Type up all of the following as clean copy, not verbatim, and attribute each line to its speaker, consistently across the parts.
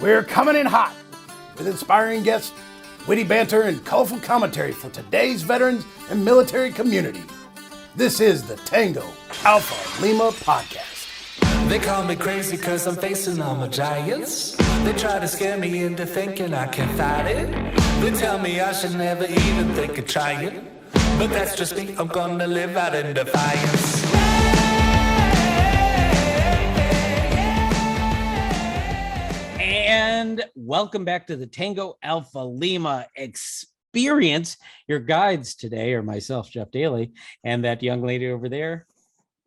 Speaker 1: We're coming in hot with inspiring guests, witty banter, and colorful commentary for today's veterans and military community. This is the Tango Alpha Lima podcast.
Speaker 2: They call me crazy cause I'm facing all my giants. They try to scare me into thinking I can fight it. They tell me I should never even think of trying. But that's just me, I'm gonna live out in defiance.
Speaker 3: And welcome back to the Tango Alpha Lima experience. Your guides today are myself, Jeff Daly, and that young lady over there,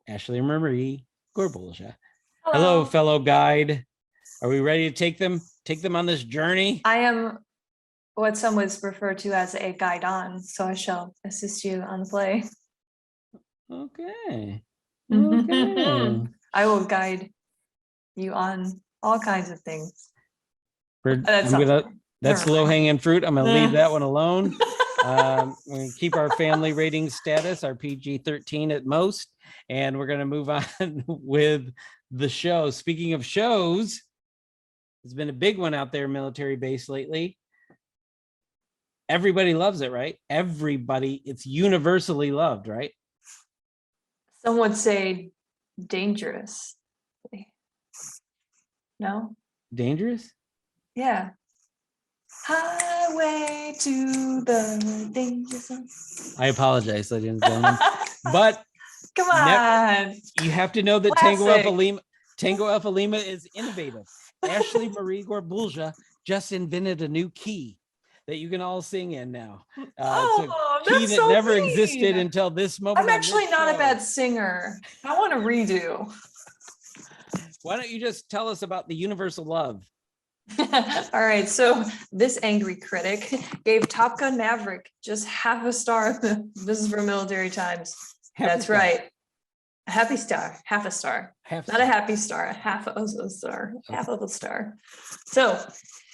Speaker 3: Ashley Marie Gorbulja. Hello, fellow guide. Are we ready to take them on this journey?
Speaker 4: I am what some would refer to as a guide on, so I shall assist you on the play.
Speaker 3: Okay.
Speaker 4: I will guide you on all kinds of things.
Speaker 3: That's low-hanging fruit. I'm going to leave that one alone. We're going to keep our family rating status, our PG-13 at most, and we're going to move on with the show. Speaking of shows, there's been a big one out there, military base lately. Everybody loves it, right? Everybody, it's universally loved, right?
Speaker 4: Some would say dangerous. No?
Speaker 3: Dangerous?
Speaker 4: Yeah. Highway to the danger zone.
Speaker 3: I apologize, ladies and gentlemen. But
Speaker 4: come on.
Speaker 3: You have to know that Tango Alpha Lima is innovative. Ashley Marie Gorbulja just invented a new key that you can all sing in now. It's a key that
Speaker 4: so
Speaker 3: never
Speaker 4: mean.
Speaker 3: existed until this moment.
Speaker 4: I'm actually not a bad singer. I want to redo.
Speaker 3: Why don't you just tell us about the universal love?
Speaker 4: All right, so this angry critic gave Top Gun Maverick just half a star. This is from Military Times. That's right. A happy star, half a star. Not a happy star, half of a star, half of a star. So,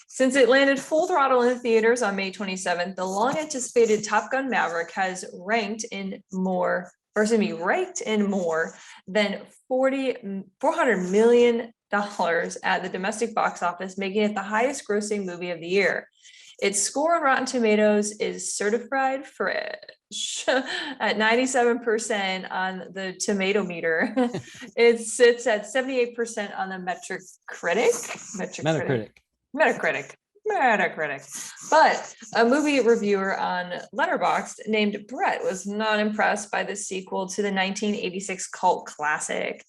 Speaker 4: since it landed full throttle in theaters on May 27th, the long anticipated Top Gun Maverick has ranked in more than $400 million at the domestic box office, making it the highest grossing movie of the year. Its score on Rotten Tomatoes is certified fresh at 97% on the tomato meter. It sits at 78% on the Metacritic. But a movie reviewer on Letterboxd named Brett was not impressed by the sequel to the 1986 cult classic.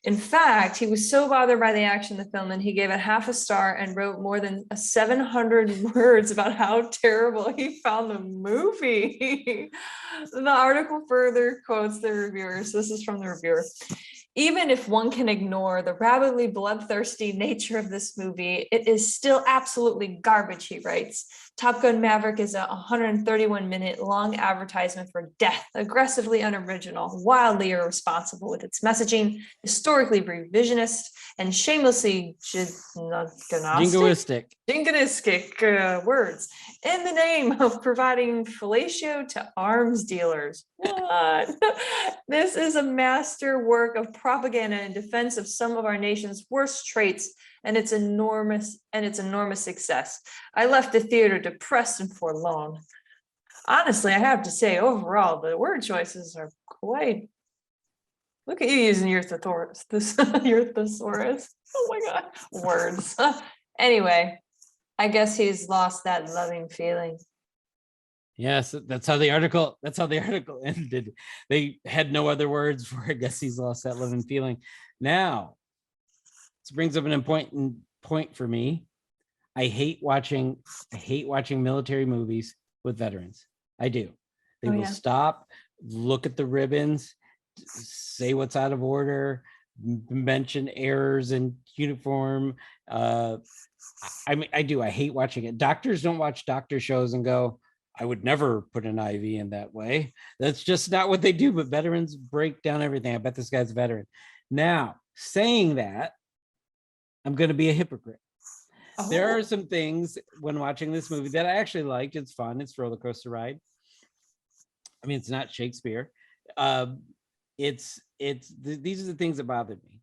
Speaker 4: In fact, he was so bothered by the action of the film that he gave it half a star and wrote more than 700 words about how terrible he found the movie. The article further quotes the reviewers. This is from the reviewer. Even if one can ignore the rabidly bloodthirsty nature of this movie, it is still absolutely garbage, he writes. Top Gun Maverick is a 131-minute long advertisement for death, aggressively unoriginal, wildly irresponsible with its messaging, historically revisionist, and shamelessly jingoistic words in the name of providing fellatio to arms dealers. What? This is a masterwork of propaganda in defense of some of our nation's worst traits and its enormous success. I left the theater depressed and forlorn. Honestly, I have to say, overall, the word choices are quite. Look at you using your thesaurus. Oh my God, words. Anyway, I guess he's lost that loving feeling.
Speaker 3: Yes, that's how the article ended. They had no other words for, I guess he's lost that loving feeling. Now, this brings up an important point for me. I hate watching military movies with veterans. I do. They will stop, look at the ribbons, say what's out of order, mention errors in uniform. I do. I hate watching it. Doctors don't watch doctor shows and go, I would never put an IV in that way. That's just not what they do. But veterans break down everything. I bet this guy's a veteran. Now, saying that, I'm going to be a hypocrite. Oh. There are some things when watching this movie that I actually liked. It's fun. It's a roller coaster ride. I mean, it's not Shakespeare. These are the things that bothered me,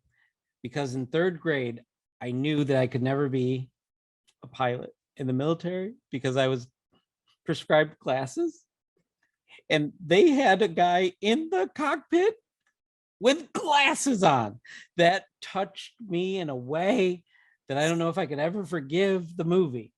Speaker 3: because in third grade, I knew that I could never be a pilot in the military because I was prescribed glasses, and they had a guy in the cockpit with glasses on. That touched me in a way that I don't know if I could ever forgive the movie,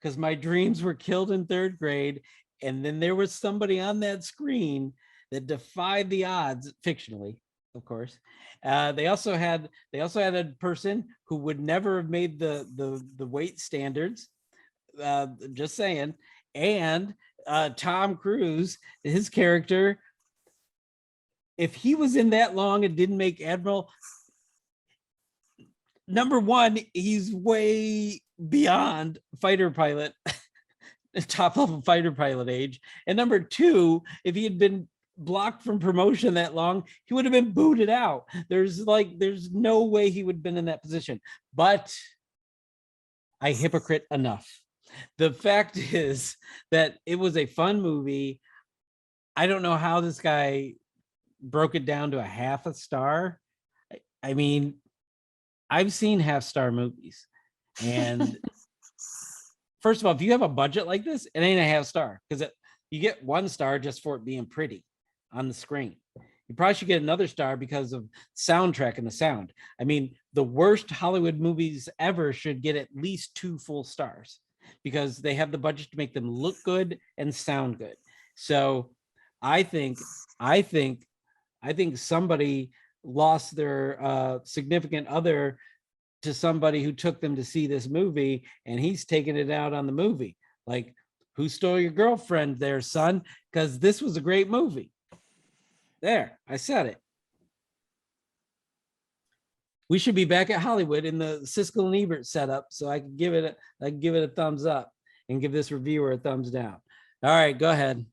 Speaker 3: because my dreams were killed in third grade. And then there was somebody on that screen that defied the odds, fictionally, of course. They also had a person who would never have made the weight standards. Just saying. And Tom Cruise, his character, if he was in that long and didn't make Admiral, number one, he's way beyond fighter pilot, top level fighter pilot age. And number two, if he had been blocked from promotion that long, he would have been booted out. There's no way he would have been in that position. But I hypocrite enough. The fact is that it was a fun movie. I don't know how this guy broke it down to a half a star. I mean, I've seen half-star movies, and first of all, if you have a budget like this, it ain't a half-star, because you get 1 star just for it being pretty on the screen. You probably should get another star because of soundtrack and the sound. I mean, the worst Hollywood movies ever should get at least 2 full stars because they have the budget to make them look good and sound good. So I think somebody lost their significant other to somebody who took them to see this movie, and he's taking it out on the movie. Like, who stole your girlfriend there, son? Because this was a great movie. There, I said it. We should be back at Hollywood in the Siskel and Ebert setup, so I can give it a thumbs up and give this reviewer a thumbs down. All right, go ahead.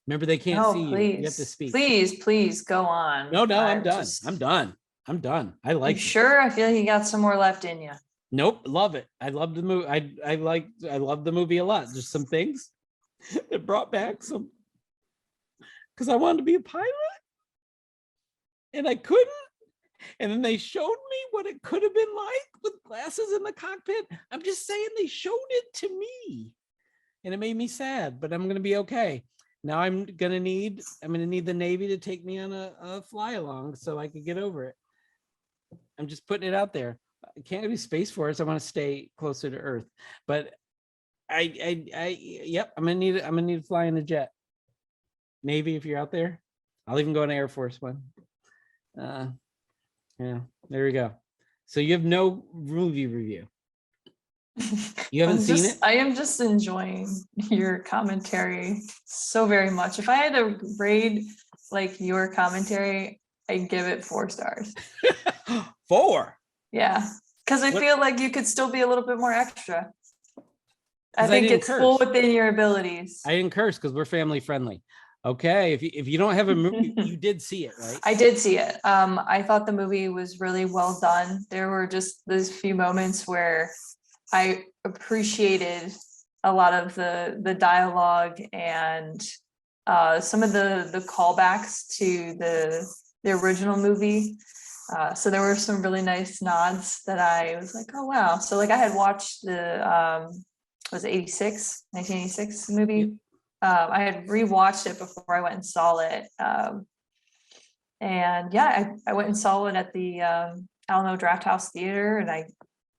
Speaker 3: Remember, they can't see you. You have to speak.
Speaker 4: Please go on.
Speaker 3: No, I'm done. I'm done. I like it.
Speaker 4: Sure? I feel like you got some more left in you.
Speaker 3: Nope, love it. I love the movie. I love the movie a lot. There's some things that brought back some, because I wanted to be a pilot and I couldn't. And then they showed me what it could have been like with glasses in the cockpit. I'm just saying, they showed it to me and it made me sad, but I'm going to be okay. Now I'm going to need the Navy to take me on a fly along so I can get over it. I'm just putting it out there. I can't do Space Force. I want to stay closer to Earth, but yep, I'm going to need to fly in a jet. Navy, if you're out there, I'll even go in Air Force One. Yeah, there we go. So you have no movie review. You haven't seen it?
Speaker 4: I am just enjoying your commentary so very much. If I had to rate like your commentary, I'd give it 4 stars.
Speaker 3: 4?
Speaker 4: Yeah, because I feel like you could still be a little bit more extra. I think it's full within your abilities.
Speaker 3: I didn't curse because we're family friendly. Okay, if you don't have a movie, you did see it, right?
Speaker 4: I did see it. I thought the movie was really well done. There were just those few moments where I appreciated a lot of the dialogue and some of the callbacks to the original movie. So there were some really nice nods that I was like, oh wow. So like I had watched the was it 1986 movie. I had rewatched it before I went and saw it. And yeah, I went and saw it at the Alamo Drafthouse Theater, and I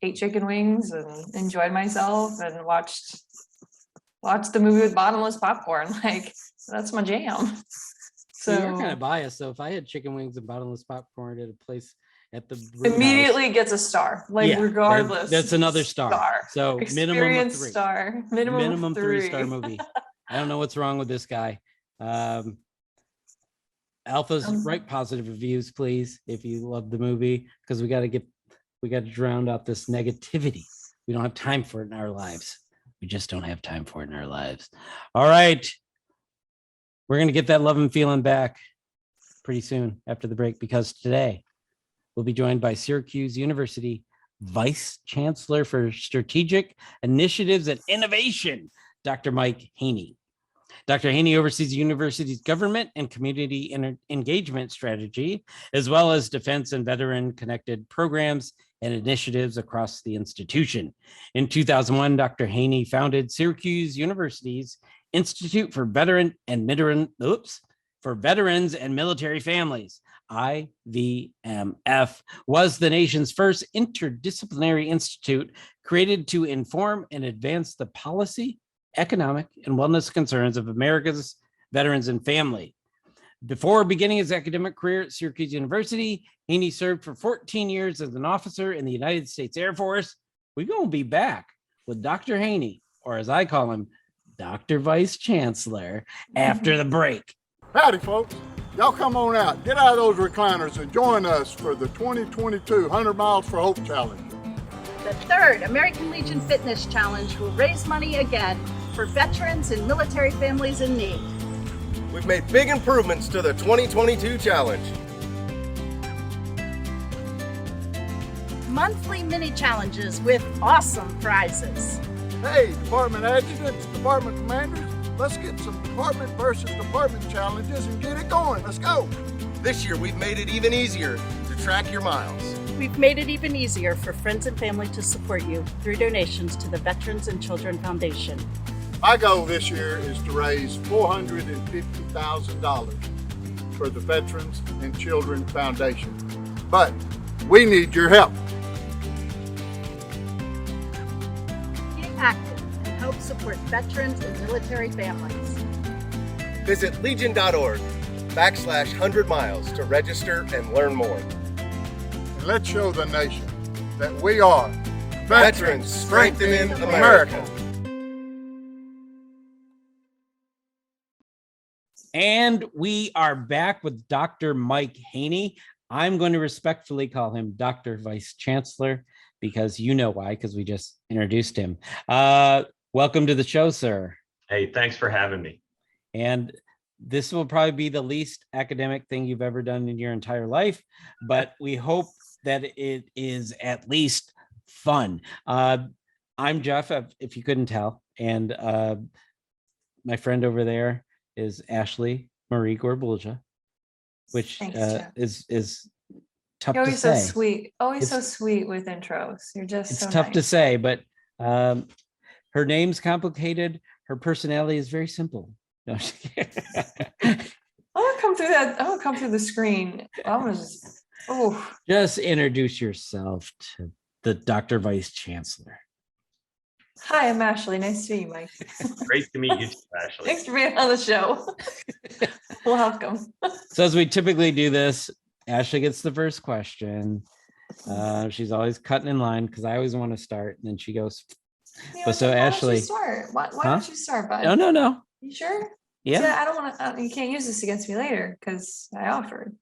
Speaker 4: ate chicken wings and enjoyed myself and watched the movie with bottomless popcorn. Like, that's my jam. So
Speaker 3: you're kind of biased. So if I had chicken wings and bottomless popcorn at a place at the
Speaker 4: immediately
Speaker 3: house,
Speaker 4: gets a star, like regardless.
Speaker 3: That's another star. So minimum of 3.
Speaker 4: Star.
Speaker 3: Minimum 3-star movie. I don't know what's wrong with this guy. Alpha's write positive reviews, please, if you love the movie, because we got to drown out this negativity. We don't have time for it in our lives. We just don't have time for it in our lives. All right. We're going to get that love and feeling back pretty soon after the break, because today we'll be joined by Syracuse University Vice Chancellor for Strategic Initiatives and Innovation, Dr. Mike Haynie. Dr. Haynie oversees the university's government and community engagement strategy, as well as defense and veteran-connected programs and initiatives across the institution. In 2001, Dr. Haynie founded Syracuse University's Institute for Veterans and Military Families. IVMF was the nation's first interdisciplinary institute created to inform and advance the policy, economic, and wellness concerns of America's veterans and family. Before beginning his academic career at Syracuse University, Haynie served for 14 years as an officer in the United States Air Force. We're going to be back with Dr. Haynie, or as I call him, Dr. Vice Chancellor, after the break.
Speaker 5: Howdy, folks. Y'all come on out, get out of those recliners and join us for the 2022 100 Miles for Hope Challenge.
Speaker 6: The third American Legion Fitness Challenge will raise money again for veterans and military families in need.
Speaker 7: We've made big improvements to the 2022 challenge.
Speaker 6: Monthly mini challenges with awesome prizes.
Speaker 5: Hey, department adjutants, department commanders, let's get some department versus department challenges and get it going. Let's go.
Speaker 7: This year, we've made it even easier to track your miles.
Speaker 6: We've made it even easier for friends and family to support you through donations to the Veterans and Children Foundation.
Speaker 5: My goal this year is to raise $450,000 for the Veterans and Children Foundation. But we need your help.
Speaker 6: Get active and help support veterans and military families.
Speaker 7: Visit legion.org/100 miles to register and learn more.
Speaker 5: And let's show the nation that we are
Speaker 7: Veterans Strengthening America.
Speaker 3: And we are back with Dr. Mike Haynie. I'm going to respectfully call him Dr. Vice Chancellor because you know why, because we just introduced him. Welcome to the show, sir.
Speaker 8: Hey, thanks for having me.
Speaker 3: And this will probably be the least academic thing you've ever done in your entire life, but we hope that it is at least fun. I'm Jeff, if you couldn't tell, and my friend over there is Ashley Marie Gorbulja, which
Speaker 4: Thanks,
Speaker 3: is tough
Speaker 4: You're
Speaker 3: to
Speaker 4: always
Speaker 3: say.
Speaker 4: so sweet. Always so sweet with intros. You're just
Speaker 3: It's
Speaker 4: so
Speaker 3: tough to
Speaker 4: nice.
Speaker 3: say, but her name's complicated. Her personality is very simple. No,
Speaker 4: I'm gonna come through that. I'm gonna come through the screen. I'm gonna
Speaker 3: just introduce yourself to the Dr. Vice Chancellor.
Speaker 4: Hi, I'm Ashley. Nice to meet you, Mike.
Speaker 8: Great to meet you too, Ashley.
Speaker 4: Thanks for being on the show. Welcome.
Speaker 3: So as we typically do this, Ashley gets the first question. She's always cutting in line because I always want to start, and then she goes. But so
Speaker 4: why
Speaker 3: Ashley,
Speaker 4: don't you start? Why don't you start, bud?
Speaker 3: No.
Speaker 4: You sure?
Speaker 3: Yeah.
Speaker 4: See, I don't want to. You can't use this against me later because I offered.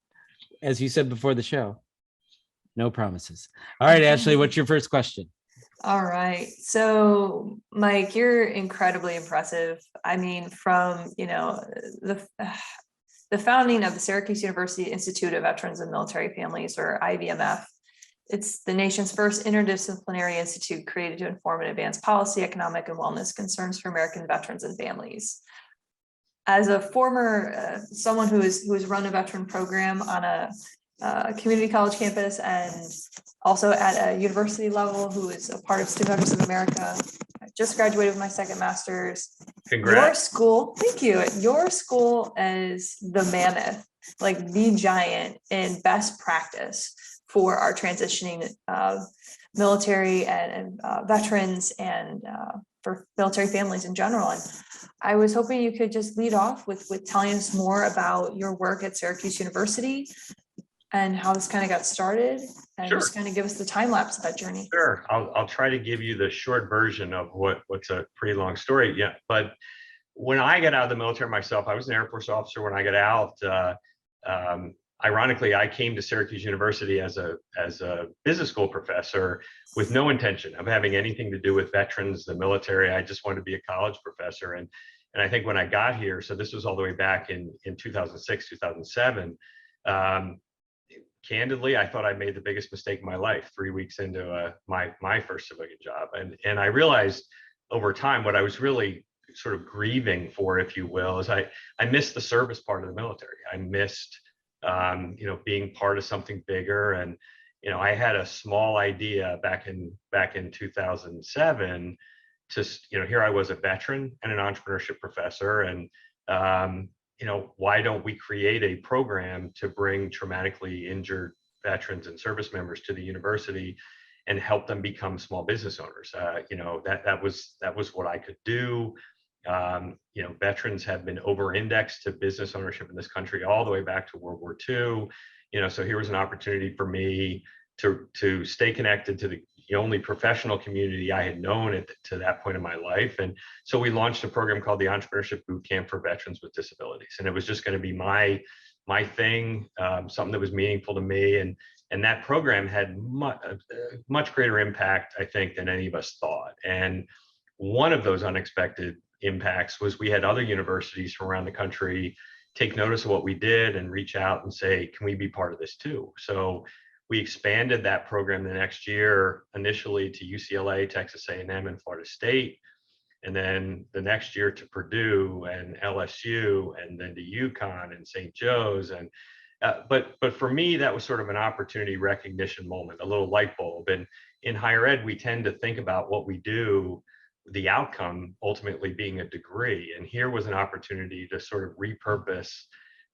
Speaker 3: As you said before the show, no promises. All right, Ashley, what's your first question?
Speaker 4: All right. So, Mike, you're incredibly impressive. I mean, from, the founding of the Syracuse University Institute of Veterans and Military Families, or IVMF. It's the nation's first interdisciplinary institute created to inform and advance policy, economic, and wellness concerns for American veterans and families. As a former someone who has run a veteran program on a community college campus and also at a university level, who is a part of Student Veterans of America, I just graduated with my second master's.
Speaker 8: Congrats.
Speaker 4: Your school, thank you. Your school is the mammoth, like the giant in best practice for our transitioning military and veterans and for military families in general. And I was hoping you could just lead off with telling us more about your work at Syracuse University and how this kind of got started, and
Speaker 8: Sure.
Speaker 4: just kind of give us the time lapse of that journey.
Speaker 8: Sure. I'll try to give you the short version of what's a pretty long story. Yeah. But when I got out of the military myself, I was an Air Force officer. When I got out, ironically, I came to Syracuse University as a business school professor with no intention of having anything to do with veterans, the military. I just wanted to be a college professor. And I think when I got here, so this was all the way back in 2006, 2007, candidly, I thought I made the biggest mistake of my life 3 weeks into my first civilian job. And I realized over time what I was really sort of grieving for, if you will, is I missed the service part of the military. I missed being part of something bigger. And I had a small idea back in 2007 to, here I was, a veteran and an entrepreneurship professor, and why don't we create a program to bring traumatically injured veterans and service members to the university and help them become small business owners? That was what I could do. Veterans have been over-indexed to business ownership in this country all the way back to World War II. So here was an opportunity for me to stay connected to the only professional community I had known to that point in my life. And so we launched a program called the Entrepreneurship Bootcamp for Veterans with Disabilities. And it was just going to be my thing, something that was meaningful to me. And that program had much greater impact, I think, than any of us thought. And one of those unexpected impacts was we had other universities from around the country take notice of what we did and reach out and say, can we be part of this too? So we expanded that program the next year, initially to UCLA, Texas A&M, and Florida State, and then the next year to Purdue and LSU, and then to UConn and St. Joe's. And but for me, that was sort of an opportunity recognition moment, a little light bulb. And in higher ed, we tend to think about what we do, the outcome ultimately being a degree. And here was an opportunity to sort of repurpose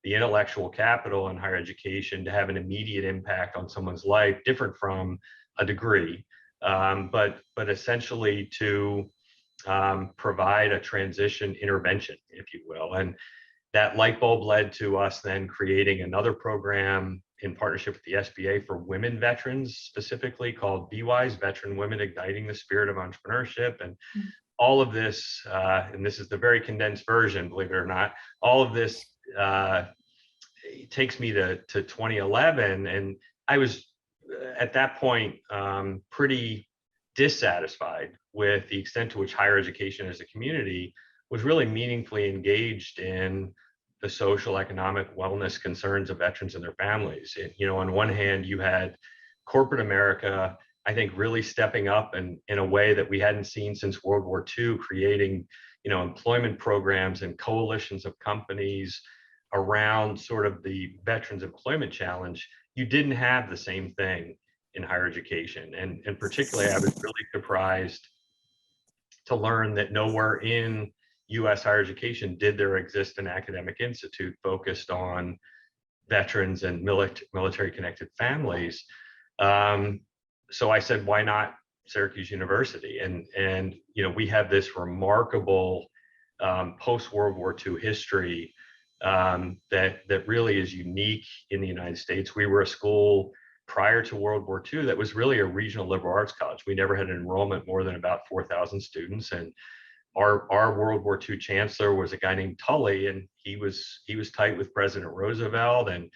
Speaker 8: the intellectual capital in higher education to have an immediate impact on someone's life, different from a degree, but essentially to provide a transition intervention, if you will. And that light bulb led to us then creating another program in partnership with the SBA for women veterans, specifically called BWISE, Veteran Women Igniting the Spirit of Entrepreneurship. And all of this, and this is the very condensed version, believe it or not, all of this it takes me to 2011. And I was at that point pretty dissatisfied with the extent to which higher education as a community was really meaningfully engaged in the social, economic, wellness concerns of veterans and their families. On one hand, you had corporate America, I think, really stepping up in a way that we hadn't seen since World War II, creating, employment programs and coalitions of companies around sort of the veterans employment challenge. You didn't have the same thing in higher education. And particularly, I was really surprised to learn that nowhere in US higher education did there exist an academic institute focused on veterans and military connected families. So I said, why not Syracuse University? And we have this remarkable post-World War II history that really is unique in the United States. We were a school prior to World War II that was really a regional liberal arts college. We never had an enrollment more than about 4,000 students. And our World War II chancellor was a guy named Tully, and he was tight with President Roosevelt, and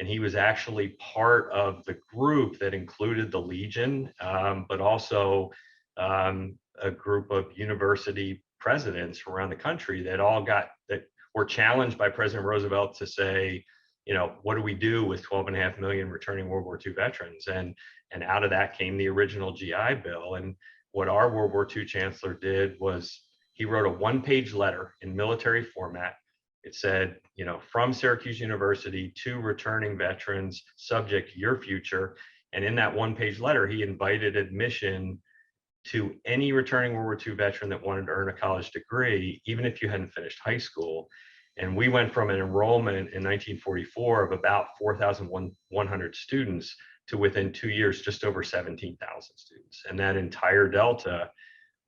Speaker 8: he was actually part of the group that included the Legion, but also a group of university presidents from around the country that were challenged by President Roosevelt to say, what do we do with 12.5 million returning World War II veterans? And out of that came the original GI Bill. And what our World War II chancellor did was he wrote a one-page letter in military format. It said, from Syracuse University to returning veterans, subject to your future. And in that one-page letter, he invited admission to any returning World War II veteran that wanted to earn a college degree, even if you hadn't finished high school. And we went from an enrollment in 1944 of about 4,100 students to within 2 years, just over 17,000 students. And that entire delta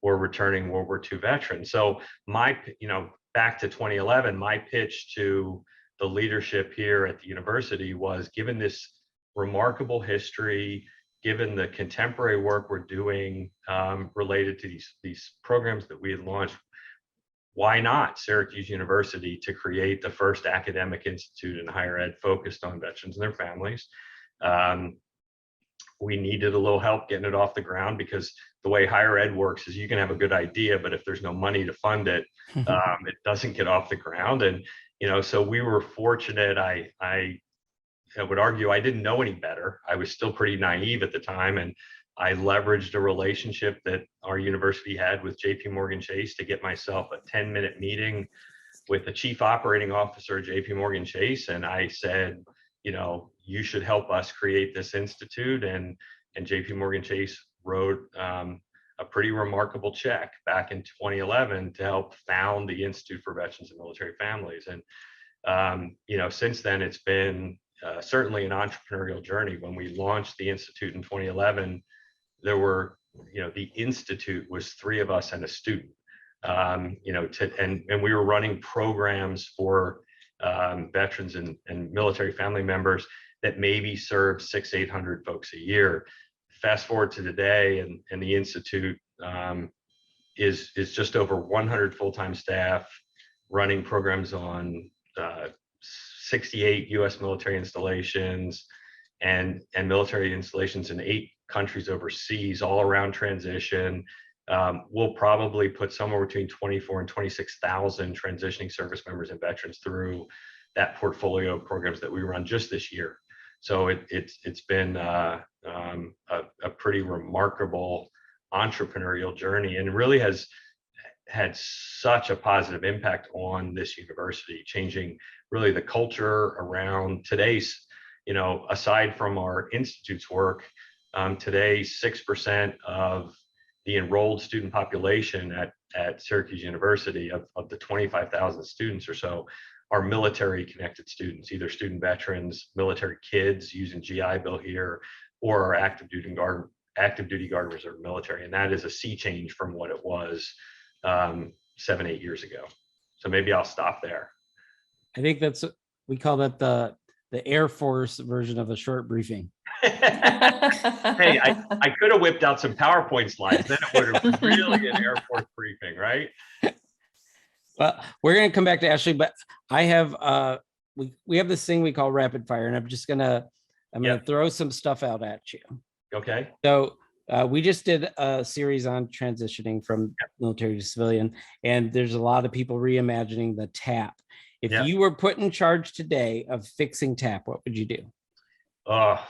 Speaker 8: were returning World War II veterans. So back to 2011, my pitch to the leadership here at the university was, given this remarkable history, given the contemporary work we're doing related to these programs that we had launched, why not Syracuse University to create the first academic institute in higher ed focused on veterans and their families? We needed a little help getting it off the ground, because the way higher ed works is you can have a good idea, but if there's no money to fund it, it doesn't get off the ground. And, so we were fortunate. I would argue I didn't know any better. I was still pretty naive at the time. And I leveraged a relationship that our university had with JPMorgan Chase to get myself a 10-minute meeting with the chief operating officer at JPMorgan Chase. And I said, you should help us create this institute. And JP Morgan Chase wrote a pretty remarkable check back in 2011 to help found the Institute for Veterans and Military Families. And since then, it's been certainly an entrepreneurial journey. When we launched the Institute in 2011, there were, the Institute was 3 of us and a student, and we were running programs for veterans and military family members that maybe served 600-800 folks a year. Fast forward to today, and the Institute is just over 100 full-time staff running programs on 68 U.S. military installations and military installations in 8 countries overseas, all around transition. We'll probably put somewhere between 24 and 26,000 transitioning service members and veterans through that portfolio of programs that we run just this year. So it's been a pretty remarkable entrepreneurial journey, and really has had such a positive impact on this university, changing really the culture around today's, aside from our institute's work, today 6% of the enrolled student population at Syracuse University, of the 25,000 students or so, are military connected students, either student veterans, military kids using GI Bill here, or our active duty guard reserve military. And that is a sea change from what it was 7-8 years ago. So maybe I'll stop there.
Speaker 3: I think we call that the Air Force version of a short briefing.
Speaker 8: Hey, I could have whipped out some PowerPoint slides, then it would have been really an Air Force briefing, right?
Speaker 3: Well, we're going to come back to Ashley, but I have we have this thing we call rapid fire, and I'm gonna throw some stuff out at you.
Speaker 8: Okay.
Speaker 3: So we just did a series on transitioning from military to civilian, and there's a lot of people reimagining the TAP. If you were put in charge today of fixing TAP, what would you do?
Speaker 8: Oh,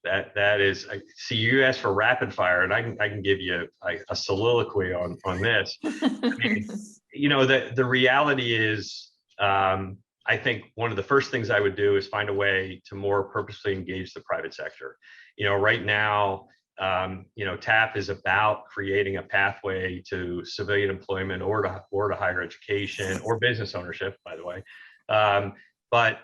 Speaker 8: that is, see, you asked for rapid fire, and I can give you a soliloquy on this. I mean, the reality is, I think one of the first things I would do is find a way to more purposely engage the private sector. Right now, TAP is about creating a pathway to civilian employment or to higher education or business ownership, by the way. But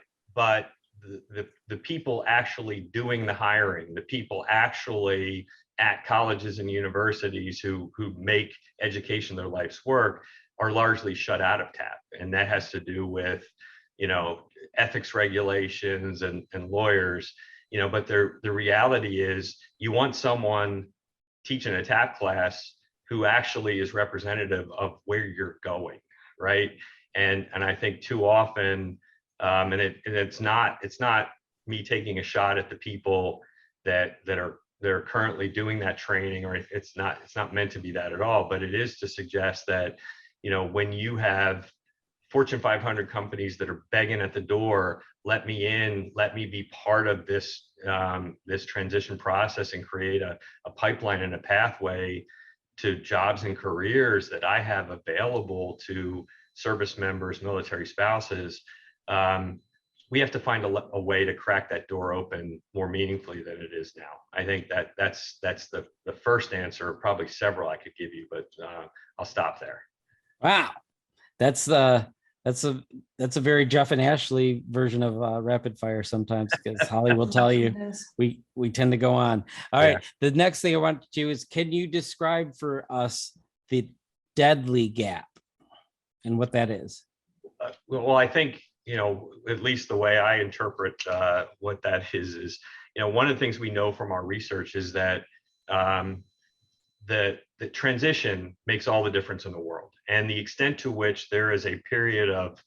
Speaker 8: the people actually doing the hiring, the people actually at colleges and universities who make education their life's work, are largely shut out of TAP. And that has to do with, ethics regulations and lawyers, but the reality is you want someone teaching a TAP class who actually is representative of where you're going, right? And I think too often, and it's not me taking a shot at the people that are currently doing that training, or it's not meant to be that at all, but it is to suggest that, when you have Fortune 500 companies that are begging at the door, let me in, let me be part of this this transition process and create a pipeline and a pathway to jobs and careers that I have available to service members, military spouses. We have to find a way to crack that door open more meaningfully than it is now. I think that's the first answer, probably several I could give you, but I'll stop there.
Speaker 3: Wow, that's a very Jeff and Ashley version of rapid fire sometimes, because Holly will tell you we tend to go on. All right, the next thing I want to do is, can you describe for us the deadly gap and what that is?
Speaker 8: Well, I think, at least the way I interpret what that is, one of the things we know from our research is that the transition makes all the difference in the world, and the extent to which there is a period of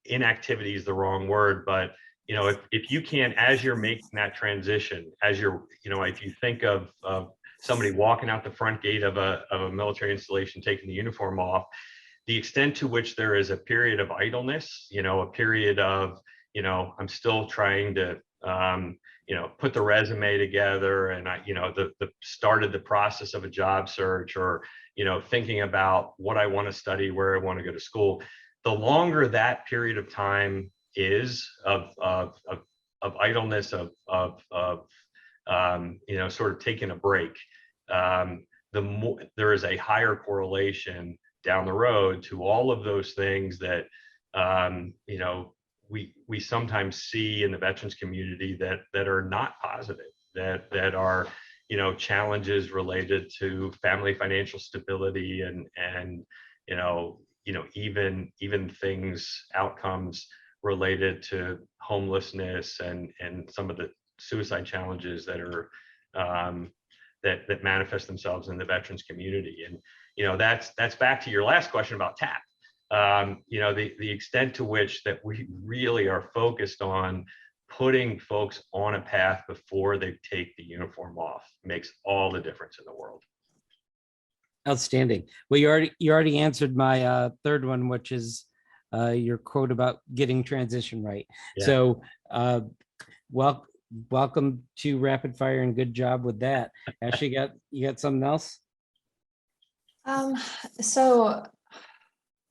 Speaker 8: inactivity is the wrong word, but if you can't, as you're making that transition, as you're, if you think of somebody walking out the front gate of a military installation, taking the uniform off, the extent to which there is a period of idleness, a period of, I'm still trying to, put the resume together, and the started the process of a job search, or, thinking about what I want to study, where I want to go to school. The longer that period of time is of idleness, sort of taking a break, the more there is a higher correlation down the road to all of those things that we sometimes see in the veterans community that are not positive, that are challenges related to family financial stability and even things, outcomes related to homelessness and some of the suicide challenges that are that manifest themselves in the veterans community. And that's back to your last question about TAP. The extent to which that we really are focused on putting folks on a path before they take the uniform off makes all the difference in the world.
Speaker 3: Outstanding. Well, you already answered my third one, which is your quote about getting transition right.
Speaker 8: Yeah.
Speaker 3: So welcome to rapid fire and good job with that. Ashley, you got something else?
Speaker 4: So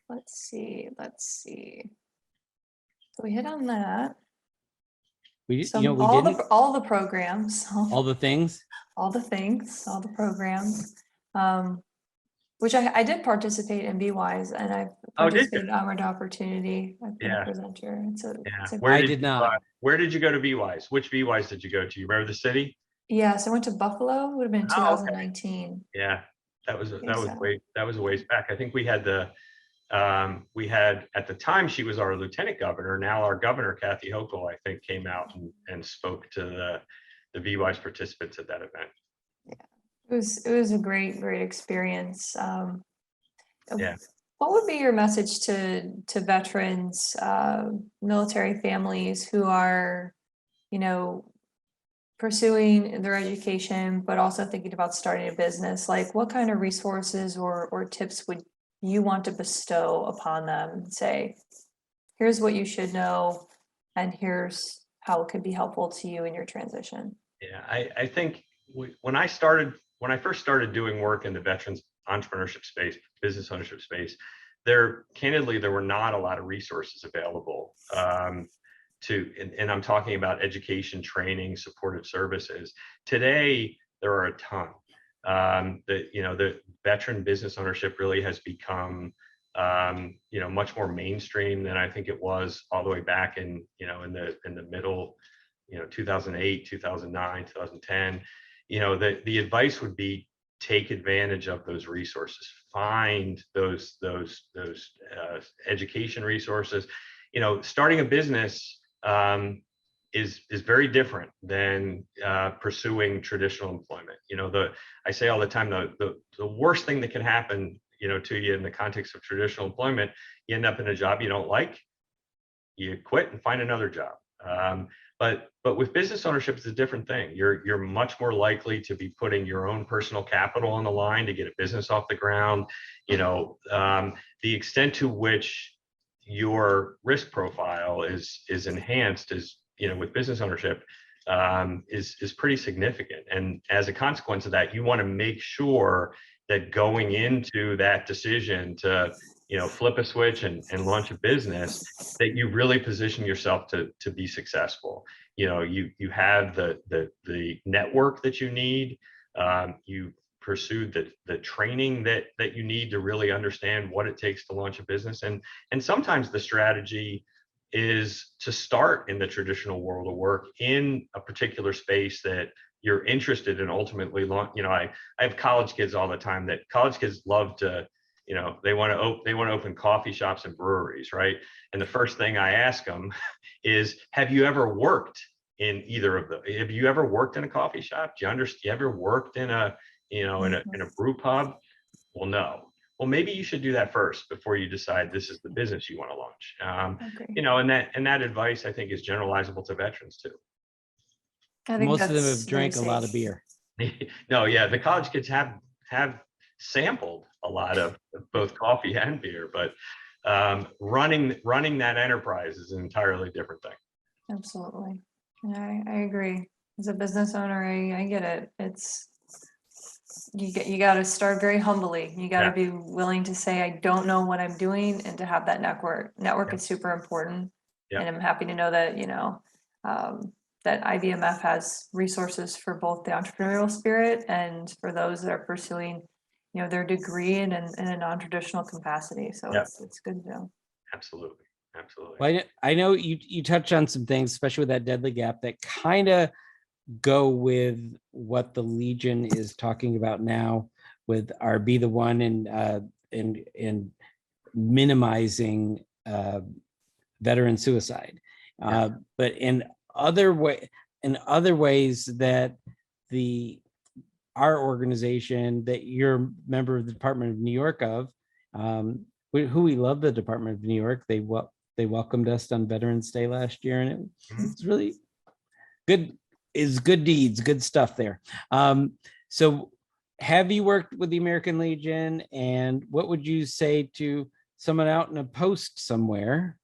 Speaker 4: let's see. So we hit on that. All the programs,
Speaker 3: all the things,
Speaker 4: all the programs, which I did participate in BWise, and I participated in Onward to Opportunity. I've been a presenter.
Speaker 3: I did not.
Speaker 8: Where did you go to BWise? Which BWise did you go to? You remember the city?
Speaker 4: Yes, I went to Buffalo. Would have been 2019.
Speaker 8: Okay. Yeah, that was a ways back. I think we had at the time she was our lieutenant governor. Now our governor, Kathy Hochul, I think, came out and spoke to the BWise participants at that event.
Speaker 4: Yeah, it was a great experience.
Speaker 8: Yeah.
Speaker 4: What would be your message to veterans, military families who are, pursuing their education, but also thinking about starting a business? Like, what kind of resources or tips would you want to bestow upon them and say, here's what you should know, and here's how it could be helpful to you in your transition?
Speaker 8: Yeah, I think when I first started doing work in the veterans entrepreneurship space, business ownership space, there were not a lot of resources available and I'm talking about education, training, supportive services. Today, there are a ton. The veteran business ownership really has become much more mainstream than I think it was all the way back in the middle, 2008, 2009, 2010. The advice would be take advantage of those resources, find those education resources. Starting a business is very different than pursuing traditional employment. I say all the time, the worst thing that can happen, to you in the context of traditional employment, you end up in a job you don't like, you quit and find another job. But with business ownership, it's a different thing. You're much more likely to be putting your own personal capital on the line to get a business off the ground. The extent to which your risk profile is enhanced with business ownership is pretty significant. And as a consequence of that, you want to make sure that going into that decision to flip a switch and launch a business, that you really position yourself to be successful. You have the network that you need. You pursued the training that you need to really understand what it takes to launch a business. And sometimes the strategy is to start in the traditional world of work in a particular space that you're interested in ultimately launch. I have college kids all the time that college kids love to, they want to open coffee shops and breweries, right? And the first thing I ask them is, have you ever worked in either of them? Have you ever worked in a coffee shop? Do you understand? You ever worked in a in a brew pub? Well, no. Well, maybe you should do that first before you decide this is the business you want to launch. And that advice, I think, is generalizable to veterans too.
Speaker 3: Most of them have drank a lot of beer.
Speaker 8: No, yeah, the college kids have sampled a lot of both coffee and beer, but running that enterprise is an entirely different thing.
Speaker 4: Absolutely. Yeah, I agree. As a business owner, I get it. It's you got to start very humbly. You got to be willing to say, I don't know what I'm doing, and to have that network. Network is super important. And I'm happy to know that, that IVMF has resources for both the entrepreneurial spirit and for those that are pursuing, their degree in a non-traditional capacity. So it's good to know.
Speaker 8: Absolutely. Absolutely.
Speaker 3: Well, I know you touched on some things, especially with that deadly gap, that kind of go with what the Legion is talking about now with our Be the One and minimizing veteran suicide. But in other ways that our organization that you're a member of the Department of New York of, who we love, the Department of New York, they welcomed us on Veterans Day last year, and it's really good. Is good deeds, good stuff there. So have you worked with the American Legion, and what would you say to someone out in a post somewhere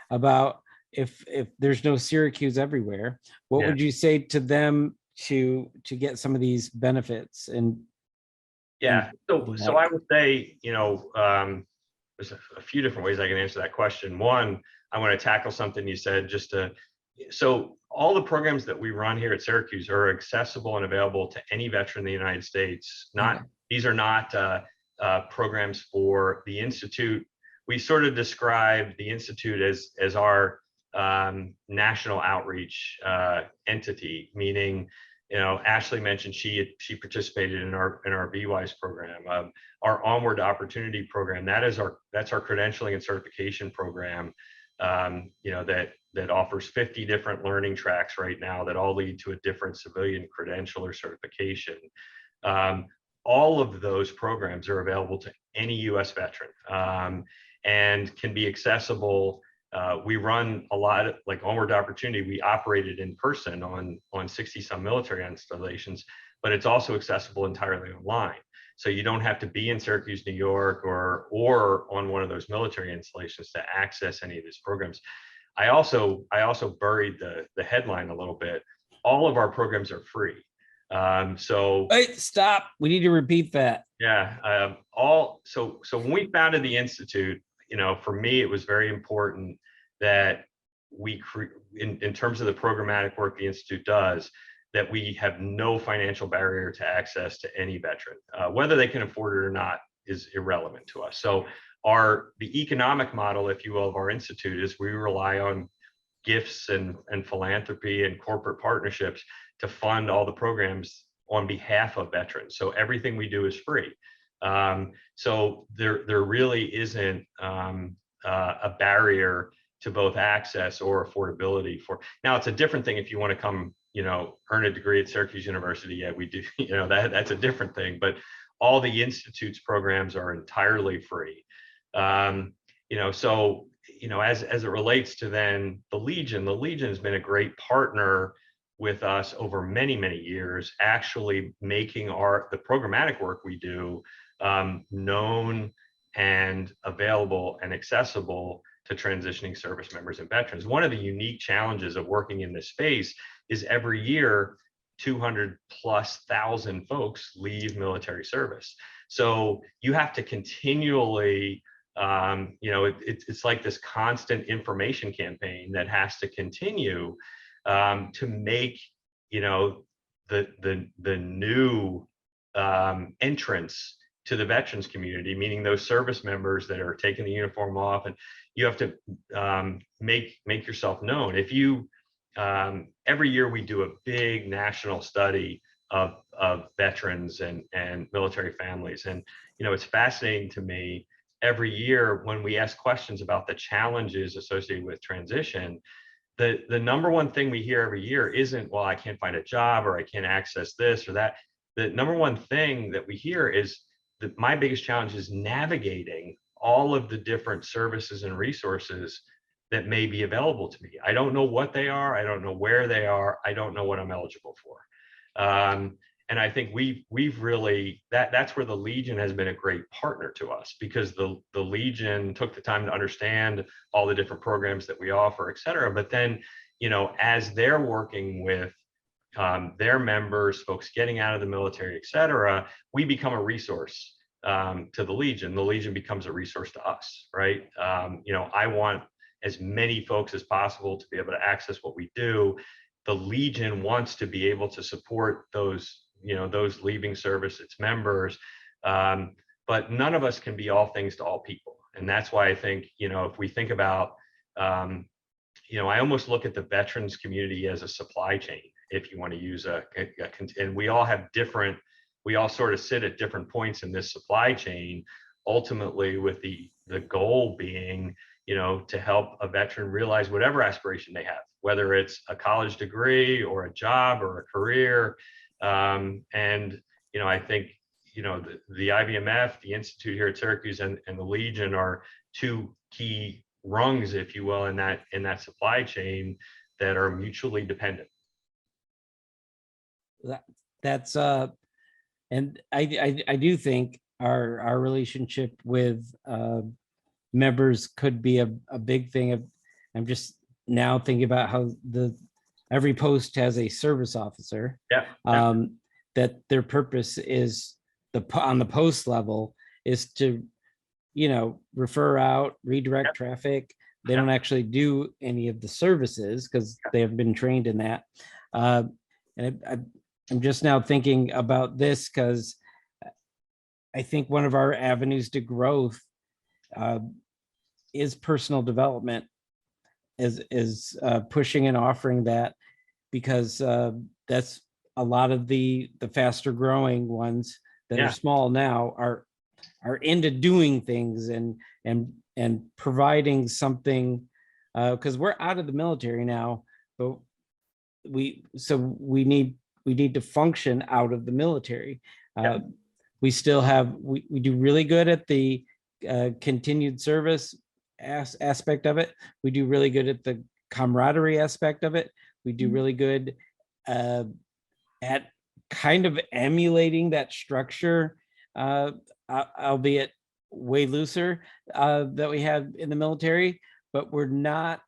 Speaker 3: about if there's no Syracuse everywhere, what would you say to them to get some of these benefits? And
Speaker 8: so I would say, there's a few different ways I can answer that question. One, I want to tackle something you said so all the programs that we run here at Syracuse are accessible and available to any veteran in the United States. These are not programs for the Institute. We sort of describe the Institute as our national outreach entity, meaning, Ashley mentioned she participated in our VWise program, our Onward to Opportunity program. That's our credentialing and certification program. That offers 50 different learning tracks right now that all lead to a different civilian credential or certification. All of those programs are available to any U.S. veteran and can be accessible. We run a lot of, like Onward to Opportunity, we operated in person on 60 some military installations, but it's also accessible entirely online. So you don't have to be in Syracuse, New York, or on one of those military installations to access any of these programs. I also buried the headline a little bit. All of our programs are free. So
Speaker 3: wait, stop. We need to repeat that.
Speaker 8: Yeah. So when we founded the Institute, for me, it was very important that we in terms of the programmatic work the Institute does, that we have no financial barrier to access to any veteran. Whether they can afford it or not is irrelevant to us. So the economic model, if you will, of our Institute is we rely on gifts and philanthropy and corporate partnerships to fund all the programs on behalf of veterans. So everything we do is free. So there really isn't a barrier to both access or affordability for. Now, it's a different thing if you want to come, earn a degree at Syracuse University. Yeah, we do. That's a different thing. But all the Institute's programs are entirely free. So as it relates to then the Legion has been a great partner with us over many, many years, actually making the programmatic work we do known and available and accessible to transitioning service members and veterans. One of the unique challenges of working in this space is every year 200,000+ folks leave military service. So you have to continually it's like this constant information campaign that has to continue to make the new entrance to the veterans community, meaning those service members that are taking the uniform off, and you have to make yourself known. If you every year we do a big national study of veterans and military families, and it's fascinating to me. Every year when we ask questions about the challenges associated with transition, the number one thing we hear every year isn't, well, I can't find a job or I can't access this or that. The number one thing that we hear is that my biggest challenge is navigating all of the different services and resources that may be available to me. I don't know what they are. I don't know where they are. I don't know what I'm eligible for. And I think we've really, that's where the Legion has been a great partner to us, because the Legion took the time to understand all the different programs that we offer, et cetera. But then, as they're working with their members, folks getting out of the military, et cetera, we become a resource to the Legion. The Legion becomes a resource to us, right? I want as many folks as possible to be able to access what we do. The Legion wants to be able to support those, those leaving service, its members, but none of us can be all things to all people. And that's why I think, if we think about, I almost look at the veterans community as a supply chain, if you want to use and we all have different, we all sort of sit at different points in this supply chain, ultimately with the goal being, to help a veteran realize whatever aspiration they have, whether it's a college degree or a job or a career. I think, the IVMF, the Institute here at Syracuse, and the Legion are two key rungs, if you will, in that supply chain that are mutually dependent.
Speaker 3: That's and I do think our relationship with members could be a big thing. I'm just now thinking about how every post has a service officer. That their purpose is on the post level is to, refer out, redirect traffic. They don't actually do any of the services because they have been trained in that. And I'm just now thinking about this because I think one of our avenues to growth is personal development, is pushing and offering that, because that's a lot of the faster growing ones that are small now are into doing things and providing something, because we're out of the military now, but we need to function out of the military. We still have, we do really good at the continued service aspect of it. We do really good at the camaraderie aspect of it. We do really good at kind of emulating that structure, albeit way looser, that we have in the military, but we're not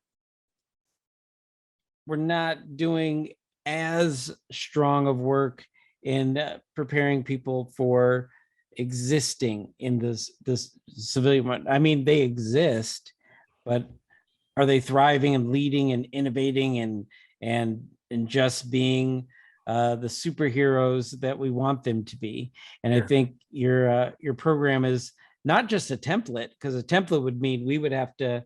Speaker 3: doing as strong of work in preparing people for existing in this civilian. I mean, they exist, but are they thriving and leading and innovating and just being the superheroes that we want them to be? And I think your program is not just a template, because a template would mean we would have to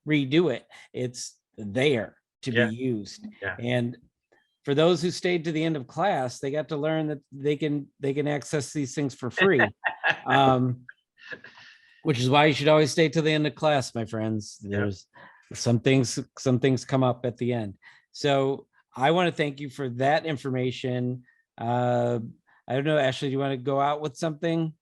Speaker 3: redo it. It's there to be used. And for those who stayed to the end of class, they got to learn that they can access these things for free. Which is why you should always stay to the end of class, my friends. There's some things come up at the end. So I want to thank you for that information. I don't know, Ashley, do you want to go out with something?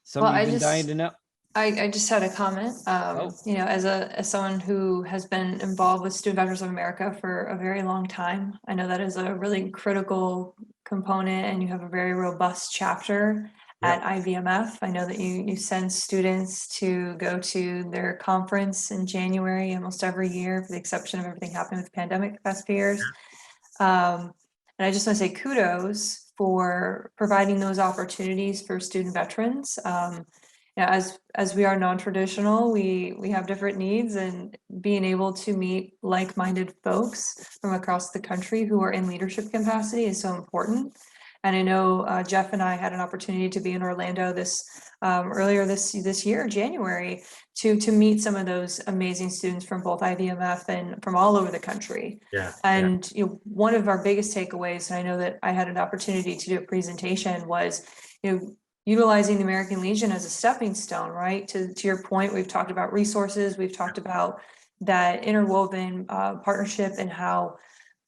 Speaker 3: Something you've been dying to know?
Speaker 4: I just had a comment. As someone who has been involved with Student Veterans of America for a very long time, I know that is a really critical component, and you have a very robust chapter at IVMF. I know that you send students to go to their conference in January almost every year, for the exception of everything happening with the pandemic the past few years. And I just want to say kudos for providing those opportunities for student veterans. As we are non-traditional, we have different needs, and being able to meet like-minded folks from across the country who are in leadership capacity is so important. And I know Jeff and I had an opportunity to be in Orlando earlier this year, January, to meet some of those amazing students from both IVMF and from all over the country. And one of our biggest takeaways, and I know that I had an opportunity to do a presentation, was utilizing the American Legion as a stepping stone, right? To your point, we've talked about resources, we've talked about that interwoven partnership and how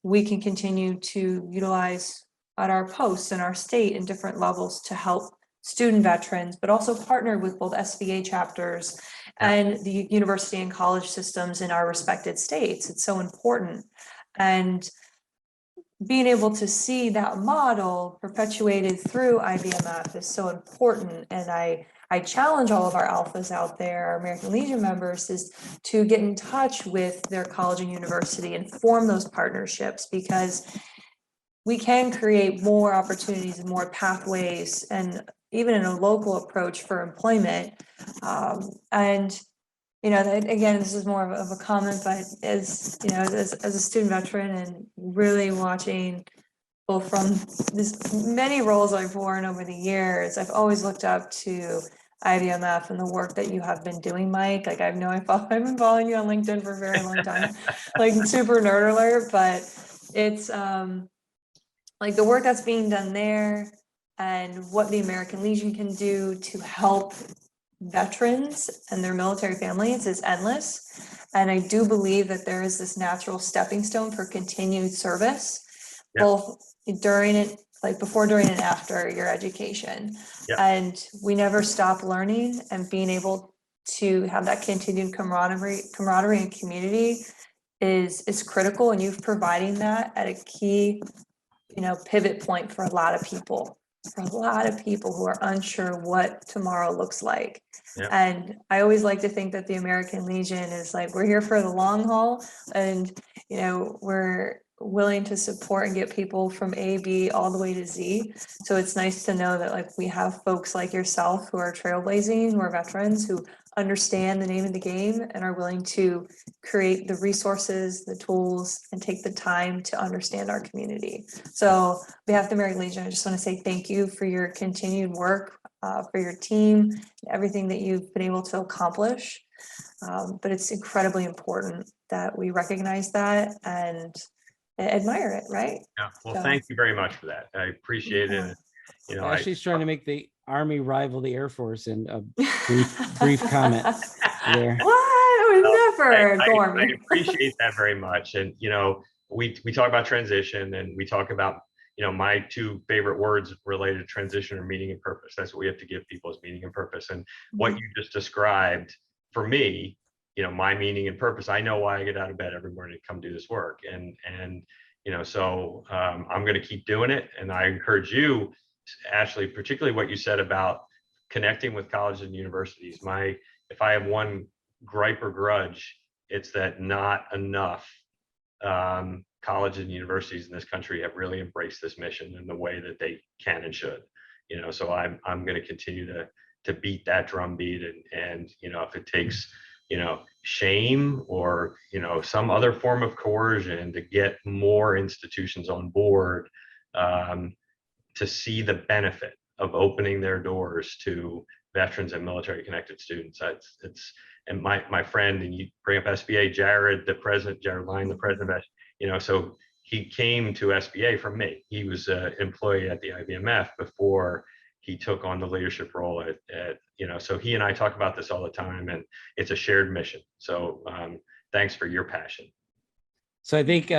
Speaker 4: we can continue to utilize at our posts in our state in different levels to help student veterans, but also partner with both SVA chapters and the university and college systems in our respected states. It's so important. And being able to see that model perpetuated through IVMF is so important. And I challenge all of our alphas out there, our American Legion members, is to get in touch with their college and university and form those partnerships, because we can create more opportunities and more pathways, and even in a local approach for employment. And you know, that again, this is more of a comment, but as, you know, as a student veteran and really watching both from this many roles I've worn over the years, I've always looked up to IVMF and the work that you have been doing, Mike. Like I've been following you on LinkedIn for a very long time, like super nerd alert, but it's like the work that's being done there and what the American Legion can do to help veterans and their military families is endless. And I do believe that there is this natural stepping stone for continued service, both during it, like before, during, and after your education. And we never stop learning, and being able to have that continued camaraderie and community is critical. And you've providing that at a key, you know, pivot point for a lot of people who are unsure what tomorrow looks like. And I always like to think that the American Legion is like, we're here for the long haul, and, you know, we're willing to support and get people from A, B, all the way to Z. So it's nice to know that like we have folks like yourself who are trailblazing, who are veterans, who understand the name of the game and are willing to create the resources, the tools, and take the time to understand our community. So on behalf of the American Legion, I just want to say thank you for your continued work, for your team, everything that you've been able to accomplish. But it's incredibly important that we recognize that and admire it, right?
Speaker 8: Yeah. Well,
Speaker 4: So,
Speaker 8: thank you very much for that. I appreciate it. You know,
Speaker 3: Ashley's trying to make the Army rival the Air Force in a brief comment there.
Speaker 4: What? I would never go
Speaker 8: I
Speaker 4: Army.
Speaker 8: appreciate that very much. And, you know, we talk about transition, and we talk about, you know, my two favorite words related to transition are meaning and purpose. That's what we have to give people, is meaning and purpose. And what you just described for me, you know, my meaning and purpose, I know why I get out of bed every morning to come do this work. And you know, so I'm going to keep doing it. And I encourage you, Ashley, particularly what you said about connecting with colleges and universities. If I have one gripe or grudge, it's that not enough colleges and universities in this country have really embraced this mission in the way that they can and should. You know, so I'm going to continue to beat that drumbeat, and you know, if it takes, you know, shame or, you know, some other form of coercion to get more institutions on board, to see the benefit of opening their doors to veterans and military connected students. And my friend, and you bring up SBA, Jared Line, the president, you know, so he came to SBA from me. He was an employee at the IVMF before he took on the leadership role at, you know, so he and I talk about this all the time, and it's a shared mission. So thanks for your passion.
Speaker 3: So I think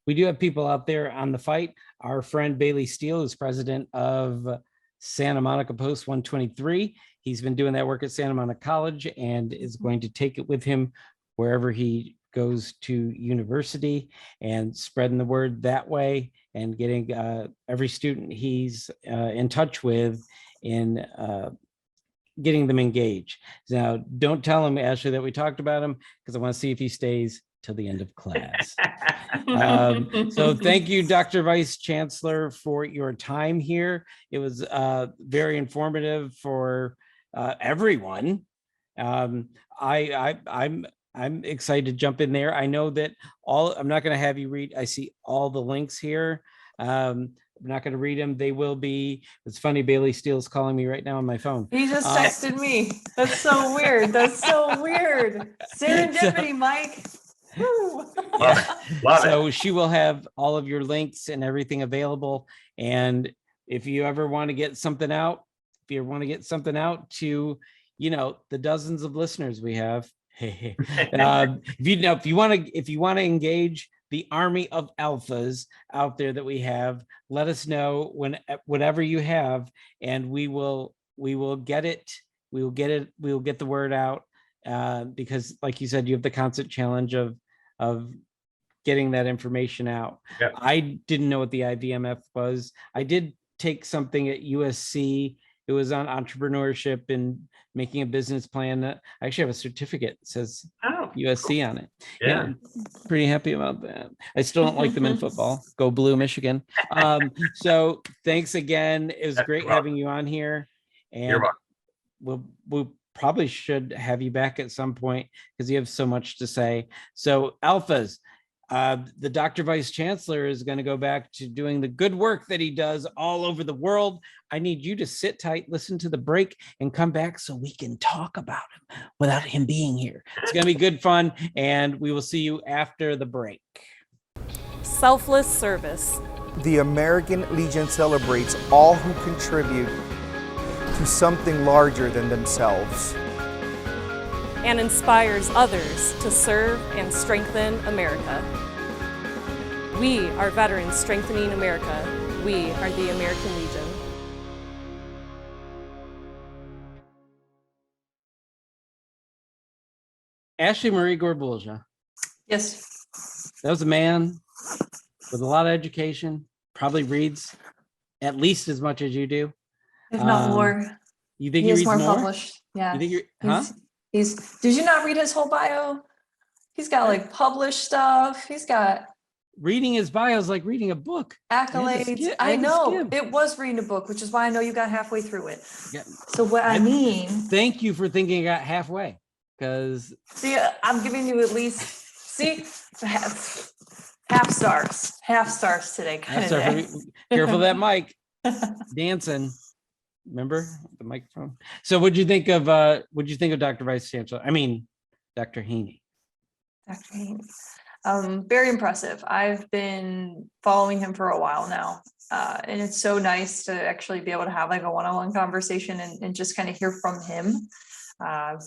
Speaker 3: we do have people out there on the fight. Our friend Bailey Steele is president of Santa Monica Post 123. He's been doing that work at Santa Monica College and is going to take it with him wherever he goes to university, and spreading the word that way, and getting every student he's in touch with in getting them engaged. Now, don't tell him, Ashley, that we talked about him, because I want to see if he stays till the end of class. So thank you, Dr. Vice Chancellor, for your time here. It was very informative for everyone. I'm excited to jump in there. I know that I'm not going to have you read. I see all the links here. I'm not going to read them. They will be. It's funny. Bailey Steele's calling me right now on my phone.
Speaker 4: He just texted me. That's so weird. That's so weird. Serendipity, Mike.
Speaker 3: So she will have all of your links and everything available. And if you ever want to get something out, to, you know, the dozens of listeners we have, if you want to engage the army of alphas out there that we have, let us know whatever you have, and we will get it. We will get the word out, because like you said, you have the constant challenge of getting that information out. Yep. I didn't know what the IVMF was. I did take something at USC. It was on entrepreneurship and making a business plan. I actually have a certificate that says USC on it. Yeah, I'm pretty happy about that. I still don't like them in football. Go Blue, Michigan. So thanks again. It was great having you on here. And we'll probably should have you back at some point because you have so much to say. So alphas, the Dr. Vice Chancellor is going to go back to doing the good work that he does all over the world. I need you to sit tight, listen to the break, and come back so we can talk about him without him being here. It's going to be good fun, and we will see you after the break.
Speaker 9: Selfless service.
Speaker 10: The American Legion celebrates all who contribute to something larger than themselves.
Speaker 9: And inspires others to serve and strengthen America. We are veterans strengthening America. We are the American Legion.
Speaker 3: Ashley Marie Gorbulja.
Speaker 4: Yes.
Speaker 3: That was a man with a lot of education, probably reads at least as much as you do.
Speaker 4: If not more.
Speaker 3: You think
Speaker 4: He
Speaker 3: he
Speaker 4: is
Speaker 3: reads
Speaker 4: more
Speaker 3: more?
Speaker 4: published. Yeah.
Speaker 3: You think you're, huh?
Speaker 4: Did you not read his whole bio? He's got like published stuff. He's got
Speaker 3: Reading his bio is like reading a book.
Speaker 4: accolades. I know. It was reading a book, which is why I know you got halfway through it.
Speaker 3: Yeah.
Speaker 4: So what I mean,
Speaker 3: Thank you for thinking I got halfway, because
Speaker 4: see, I'm giving you at least half stars today. Kind of day.
Speaker 3: careful of that mic dancing. Remember the microphone? So what'd you think of Dr. Vice Chancellor? I mean, Dr. Haynie.
Speaker 4: Dr. Haynie. Very impressive. I've been following him for a while now. And it's so nice to actually be able to have like a one-on-one conversation and just kind of hear from him. I'm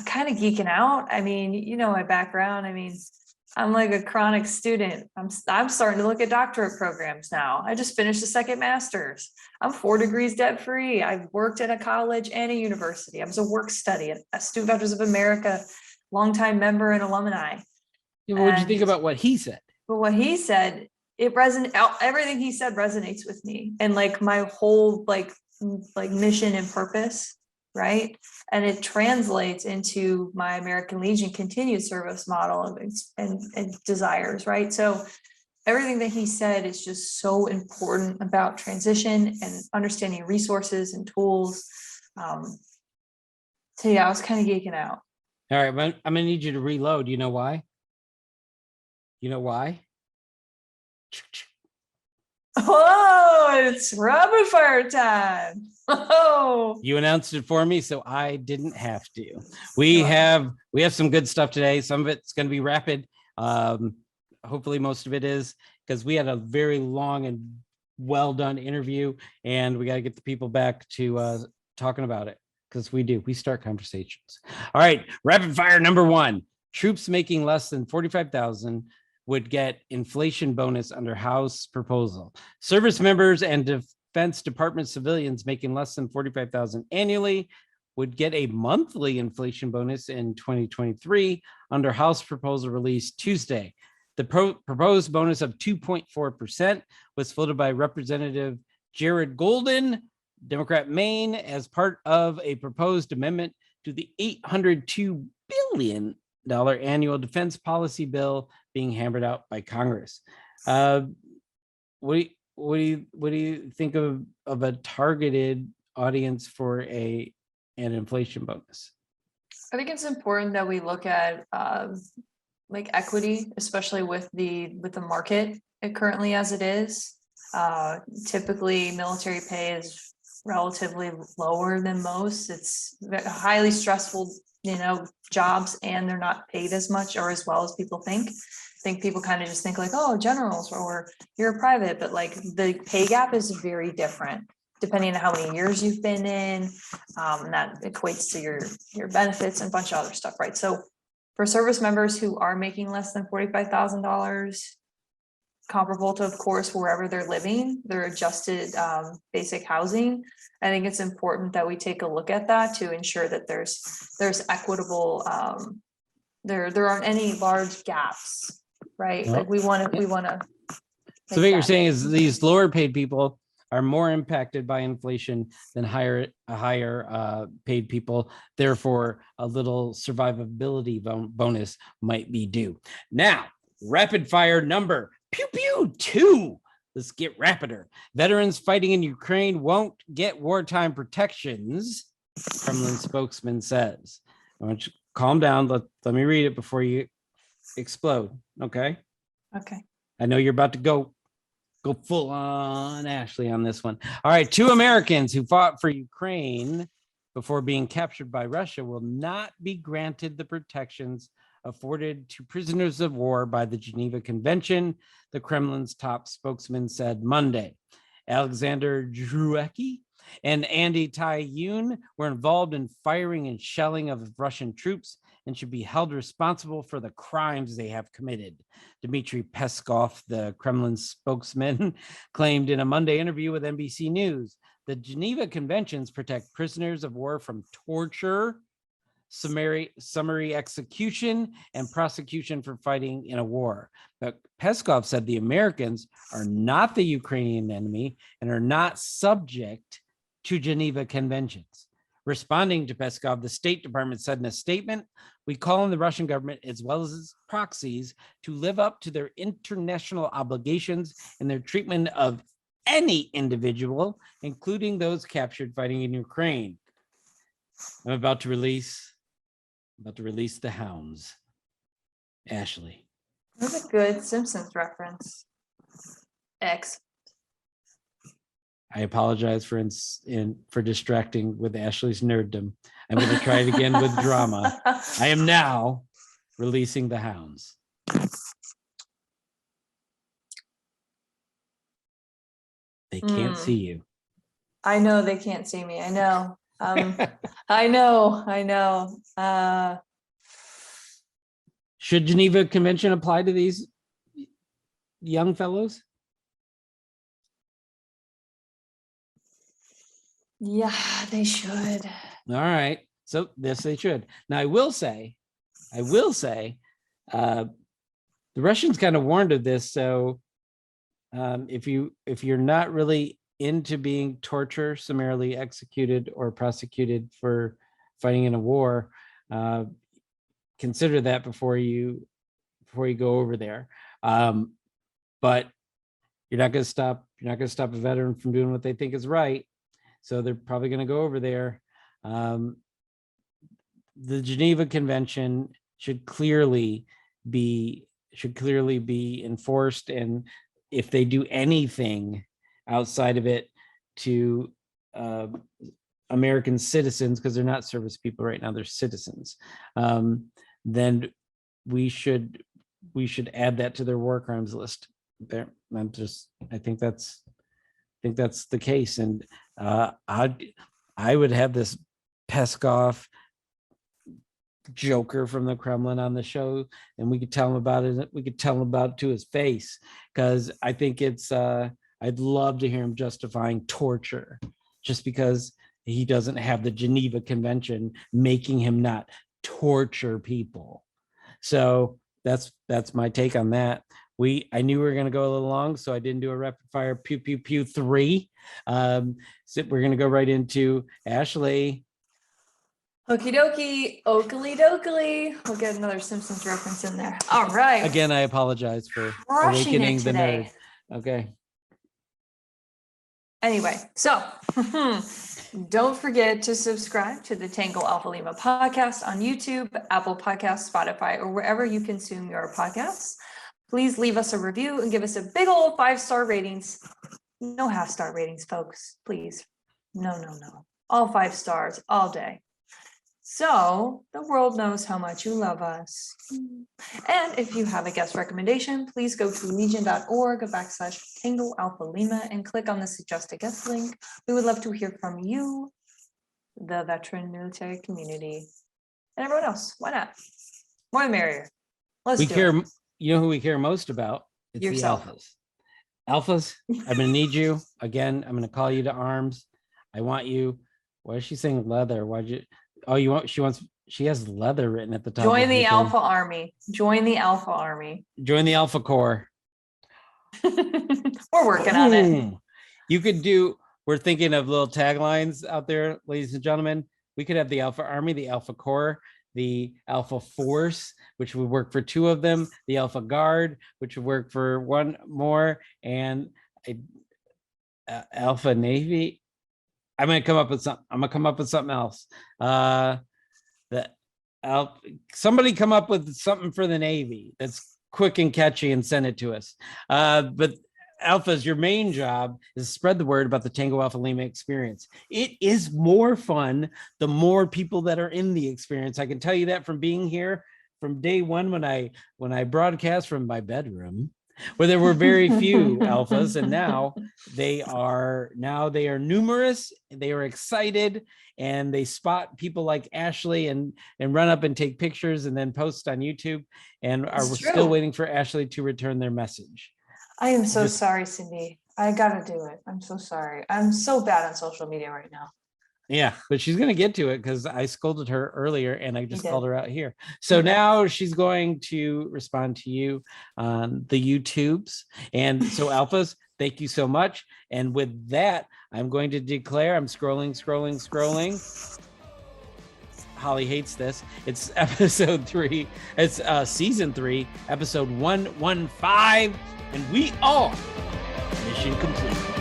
Speaker 4: kind of geeking out. I mean, you know, my background, I mean, I'm like a chronic student. I'm starting to look at doctorate programs now. I just finished a second master's. I'm 4 degrees debt free. I've worked at a college and a university. I was a work study at Student Veterans of America, longtime member and alumni.
Speaker 3: What did you think about what he said?
Speaker 4: But what he said, everything he said resonates with me, and like my whole like mission and purpose, right? And it translates into my American Legion continued service model and desires, right? So everything that he said is just so important about transition and understanding resources and tools. So yeah, I was kind of geeking out.
Speaker 3: All right, I'm gonna need you to reload. You know why? You know why?
Speaker 4: Oh, it's rapid fire time. Oh,
Speaker 3: You announced it for me, so I didn't have to. We have some good stuff today. Some of it's going to be rapid. Hopefully most of it is, because we had a very long and well done interview, and we got to get the people back to talking about it, because we start conversations. All right, rapid fire number 1. Troops making less than $45,000 would get inflation bonus under House proposal. Service members and Defense Department civilians making less than $45,000 annually would get a monthly inflation bonus in 2023 under House proposal released Tuesday. The proposed bonus of 2.4% was floated by Representative Jared Golden, Democrat Maine, as part of a proposed amendment to the $802 billion annual defense policy bill being hammered out by Congress. What do you think of a targeted audience for an inflation bonus?
Speaker 4: I think it's important that we look at like equity, especially with the market currently as it is. Typically, military pay is relatively lower than most. It's highly stressful, jobs, and they're not paid as much or as well as people think. I think people kind of just think like, oh, generals, or you're a private, but like the pay gap is very different depending on how many years you've been in, and that equates to your benefits and a bunch of other stuff, right? So for service members who are making less than $45,000, comparable to, of course, wherever they're living, their adjusted basic housing, I think it's important that we take a look at that to ensure that there's equitable, there aren't any large gaps, right?
Speaker 3: No.
Speaker 4: Like we want to.
Speaker 3: So what you're saying is these lower paid people are more impacted by inflation than higher paid people. Therefore, a little survivability bonus might be due. Now, rapid fire number pew pew 2. Let's get rapider. Veterans fighting in Ukraine won't get wartime protections Kremlin spokesman says. I want you to calm down. Let me read it before you explode. Okay.
Speaker 4: Okay.
Speaker 3: I know you're about to go full on Ashley on this one. All right. 2 Americans who fought for Ukraine before being captured by Russia will not be granted the protections afforded to prisoners of war by the Geneva Convention, the Kremlin's top spokesman said Monday. Alexander Druecki and Andy Taiyun were involved in firing and shelling of Russian troops and should be held responsible for the crimes they have committed. Dmitry Peskov, the Kremlin spokesman, claimed in a Monday interview with NBC News. The Geneva Conventions protect prisoners of war from torture, summary execution, and prosecution for fighting in a war. But Peskov said the Americans are not the Ukrainian enemy and are not subject to Geneva Conventions. Responding to Peskov, the State Department said in a statement, "We call on the Russian government as well as its proxies to live up to their international obligations in their treatment of any individual, including those captured fighting in Ukraine." I'm about to release the hounds. Ashley.
Speaker 4: That's a good Simpsons reference. X.
Speaker 3: I apologize for distracting with Ashley's nerddom. I'm going to try it again with drama. I am now releasing the hounds. They can't see you.
Speaker 4: I know they can't see me. I know. I know.
Speaker 3: Should Geneva Convention apply to these young fellows?
Speaker 4: Yeah, they should.
Speaker 3: All right. So this they should. Now I will say, the Russians kind of warned of this. So if you're not really into being tortured, summarily executed, or prosecuted for fighting in a war, consider that before you go over there. But you're not going to stop a veteran from doing what they think is right. So they're probably going to go over there. The Geneva Convention should clearly be enforced, and if they do anything outside of it to American citizens, because they're not service people right now, they're citizens, then we should add that to their war crimes list. There, I think that's the case, and I would have this Peskov joker from the Kremlin on the show, and we could tell him about it. We could tell him about it to his face, because I think it's. I'd love to hear him justifying torture, just because he doesn't have the Geneva Convention making him not torture people. So that's my take on that. I knew we were going to go a little long, so I didn't do a rapid fire pew pew pew 3. So we're going to go right into Ashley.
Speaker 4: Okie dokie, oakley dokley. We'll get another Simpsons reference in there. All right.
Speaker 3: Again, I apologize for
Speaker 4: Crushing
Speaker 3: awakening
Speaker 4: it
Speaker 3: the
Speaker 4: today.
Speaker 3: nerd. Okay.
Speaker 4: Anyway, so don't forget to subscribe to the Tango Alpha Lima podcast on YouTube, Apple Podcasts, Spotify, or wherever you consume your podcasts. Please leave us a review and give us a big old 5-star ratings. No half-star ratings, folks, please. No. All 5 stars, all day. So the world knows how much you love us. And if you have a guest recommendation, please go to legion.org/Tango Alpha Lima and click on the suggest a guest link. We would love to hear from you, the veteran military community, and everyone else. Why not? More the merrier. Let's do it.
Speaker 3: You know who we care most about? It's
Speaker 4: Yourself.
Speaker 3: the alphas. I'm going to need you again. I'm going to call you to arms. I want you. Why is she saying leather? Why'd you? Oh, she has leather written at the top.
Speaker 4: Join the Alpha Army. Join the Alpha Army.
Speaker 3: Join the Alpha Corps.
Speaker 4: We're working on it.
Speaker 3: You could we're thinking of little taglines out there, ladies and gentlemen. We could have the Alpha Army, the Alpha Corps, the Alpha Force, which would work for 2 of them, the Alpha Guard, which would work for 1 more, and Alpha Navy. I'm gonna come up with something else. Somebody come up with something for the Navy that's quick and catchy and send it to us. But Alphas, your main job is to spread the word about the Tango Alpha Lima experience. It is more fun the more people that are in the experience. I can tell you that from being here from day one when I broadcast from my bedroom, where there were very few alphas, and now they are numerous, they are excited, and they spot people like Ashley and run up and take pictures and then post on YouTube, and we're still waiting for Ashley to return their message.
Speaker 4: I am so sorry, Cindy. I gotta do it. I'm so sorry. I'm so bad on social media right now.
Speaker 3: Yeah, but she's going to get to it because I scolded her earlier and I just called her out here. So now she's going to respond to you on the YouTubes. And so Alphas, thank you so much. And with that, I'm going to declare, I'm scrolling. Holly hates this. It's episode 3. It's season 3, episode 115. And we are mission complete.